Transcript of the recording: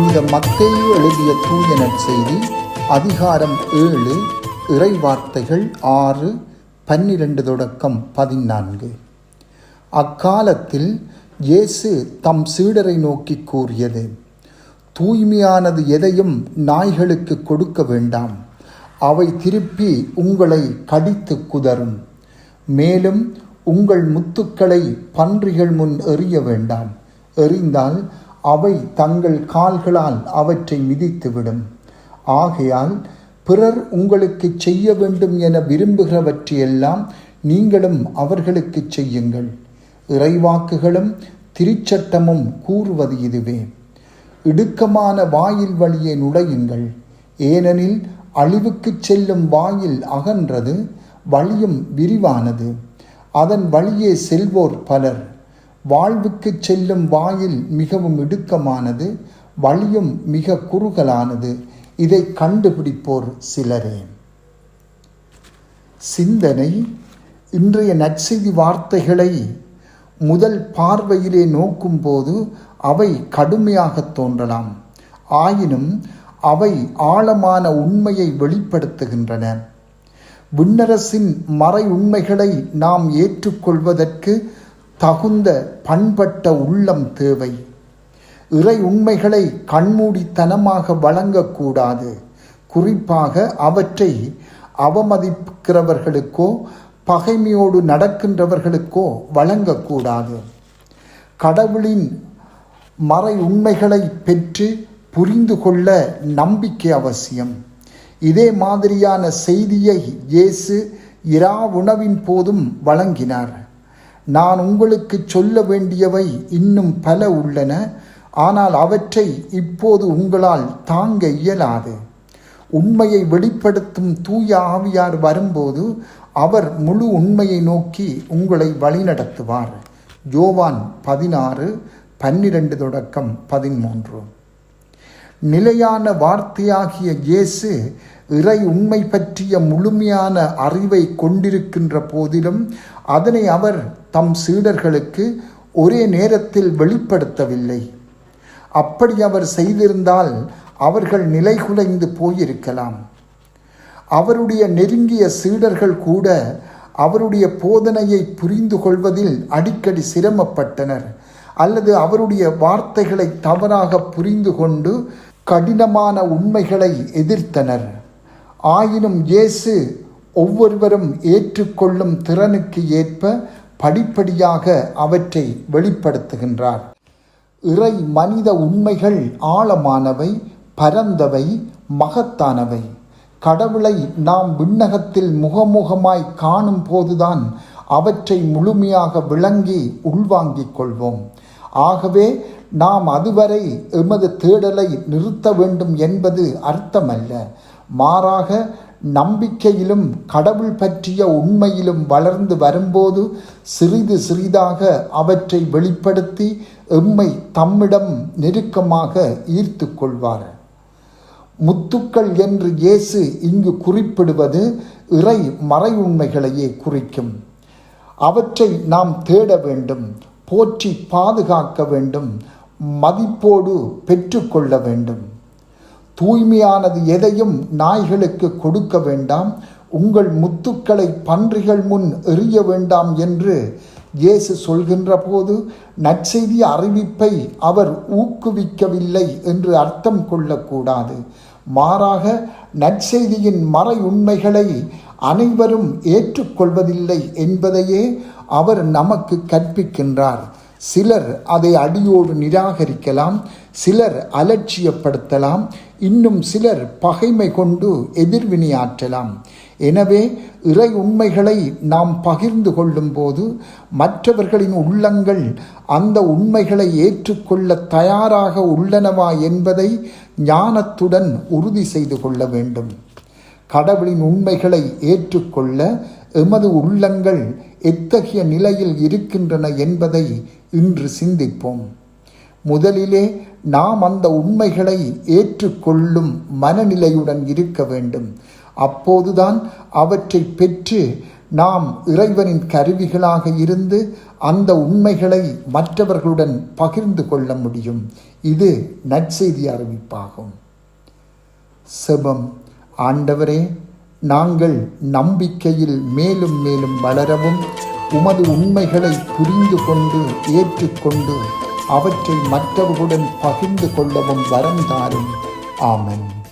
புனித மத்தேயு எழுதிய தூய நற்செய்தி அதிகாரம் 7 இறைவார்த்தைகள் 6:12-14. அக்காலத்தில் இயேசு தம் சீடரை நோக்கி கூறியது: தூய்மையானது எதையும் நாய்களுக்கு கொடுக்க வேண்டாம், அவை திருப்பி உங்களை கடித்து குதறும். மேலும் உங்கள் முத்துக்களை பன்றிகள் முன் எறிய வேண்டாம், எறிந்தால் அவை தங்கள் கால்களால் அவற்றை மிதித்துவிடும். ஆகையால் பிறர் உங்களுக்கு செய்ய வேண்டும் என விரும்புகிறவற்றையெல்லாம் நீங்களும் அவர்களுக்கு செய்யுங்கள். இறைவாக்குகளும் திருச்சட்டமும் கூறுவது இதுவே. இடுக்கமான வாயில் வழியே நுழையுங்கள், ஏனெனில் அழிவுக்கு செல்லும் வாயில் அகன்றது, வழியும் விரிவானது, அதன் வழியே செல்வோர் பலர். வாழ்வுக்கு செல்லும் வாயில் மிகவும் இடுக்கமானது, வழியும் மிக குறுகலானது, இதை கண்டுபிடிப்போர் சிலரே. சிந்தனை. இன்றைய நற்செய்தி வார்த்தைகளை முதல் பார்வையிலே நோக்கும்போது அவை கடுமையாக தோன்றலாம். ஆயினும் அவை ஆழமான உண்மையை வெளிப்படுத்துகின்றன. விண்ணரசின் மறை உண்மைகளை நாம் ஏற்றுக்கொள்வதற்கு தகுந்த பண்பட்ட உள்ளம் தேவை. இறை உண்மைகளை கண்மூடித்தனமாக வழங்கக்கூடாது. குறிப்பாக அவற்றை அவமதிக்கிறவர்களுக்கோ பகைமையோடு நடக்கின்றவர்களுக்கோ வழங்கக்கூடாது. கடவுளின் மறை உண்மைகளை பெற்று புரிந்து கொள்ள நம்பிக்கை அவசியம். இதே மாதிரியான செய்தியை இயேசு இரா உணவின் போதும் வழங்கினார். நான் உங்களுக்கு சொல்ல வேண்டியவை இன்னும் பல உள்ளன, ஆனால் அவற்றை இப்போது உங்களால் தாங்க இயலாது. உண்மையை வெளிப்படுத்தும் தூய ஆவியார் வரும்போது அவர் முழு உண்மையை நோக்கி உங்களை வழிநடத்துவார். யோவான் 16:12-13. நிலையான வார்த்தையாகிய இயேசு இறை உண்மை பற்றிய முழுமையான அறிவை கொண்டிருக்கின்ற போதிலும் அதனை அவர் தம் சீடர்களுக்கு ஒரே நேரத்தில் வெளிப்படுத்தவில்லை. அப்படி அவர் செய்திருந்தால் அவர்கள் நிலைகுலைந்து போயிருக்கலாம். அவருடைய நெருங்கிய சீடர்கள் கூட அவருடைய போதனையை புரிந்து கொள்வதில் அடிக்கடி சிரமப்பட்டனர், அல்லது அவருடைய வார்த்தைகளை தவறாக புரிந்து கொண்டு கடினமான உண்மைகளை எதிர்த்தனர். ஆயினும் இயேசு ஒவ்வொருவரும் ஏற்றுக்கொள்ளும் திறனுக்கு ஏற்ப படிப்படியாக அவற்றை வெளிப்படுத்துகின்றார். இறை மனித உண்மைகள் ஆழமானவை, பரந்தவை, மகத்தானவை. கடவுளை நாம் விண்ணகத்தில் முகமுகமாய் காணும் போதுதான் அவற்றை முழுமையாக விளங்கி உள்வாங்கிக் கொள்வோம். ஆகவே நாம் அதுவரை எமது தேடலை நிறுத்த வேண்டும் என்பது அர்த்தமல்ல. மாறாக நம்பிக்கையிலும் கடவுள் பற்றிய உண்மையிலும் வளர்ந்து வரும்போது சிறிது சிறிதாக அவற்றை வெளிப்படுத்தி எம்மை தம்மிடம் நெருக்கமாக ஈர்த்து கொள்வார். முத்துக்கள் என்று இயேசு இங்கு குறிப்பிடுவது இறை மறை உண்மைகளையே குறிக்கும். அவற்றை நாம் தேட வேண்டும், போற்றி பாதுகாக்க வேண்டும், மதிப்போடு பெற்றுக்கொள்ள வேண்டும். தூய்மையானது எதையும் நாய்களுக்கு கொடுக்க வேண்டாம், உங்கள் முத்துக்களை பன்றிகள் முன் எறிய வேண்டாம் என்று இயேசு சொல்கின்ற போது நற்செய்தி அறிவிப்பை அவர் ஊக்குவிக்கவில்லை என்று அர்த்தம் கொள்ளக்கூடாது. மாறாக நற்செய்தியின் மறை உண்மைகளை அனைவரும் ஏற்றுக்கொள்வதில்லை என்பதையே அவர் நமக்கு கற்பிக்கின்றார். சிலர் அதை அடியோடு நிராகரிக்கலாம், சிலர் அலட்சியப்படுத்தலாம், இன்னும் சிலர் பகைமை கொண்டு எதிர்வினையாற்றலாம். எனவே இறை உண்மைகளை நாம் பகிர்ந்து கொள்ளும் போது மற்றவர்களின் உள்ளங்கள் அந்த உண்மைகளை ஏற்றுக்கொள்ள தயாராக உள்ளனவா என்பதை ஞானத்துடன் உறுதி செய்து கொள்ள வேண்டும். கடவுளின் உண்மைகளை ஏற்றுக்கொள்ள எமது உள்ளங்கள் எத்தகைய நிலையில் இருக்கின்றன என்பதை இன்று சிந்திப்போம். முதலிலே நாம் அந்த உண்மைகளை ஏற்றுக்கொள்ளும் மனநிலையுடன் இருக்க வேண்டும். அப்போதுதான் அவற்றை பெற்று நாம் இறைவனின் கருவிகளாக இருந்து அந்த உண்மைகளை மற்றவர்களுடன் பகிர்ந்து கொள்ள முடியும். இது நற்செய்தி அறிவிப்பாகும். செபம். ஆண்டவரே, நாங்கள் நம்பிக்கையில் மேலும் மேலும் வளரவும் உமது உண்மைகளை புரிந்து கொண்டு ஏற்றுக்கொண்டு அவற்றை மற்றவர்களுடன் பகிர்ந்து கொள்ளவும் வரம் தாரும். ஆமென்.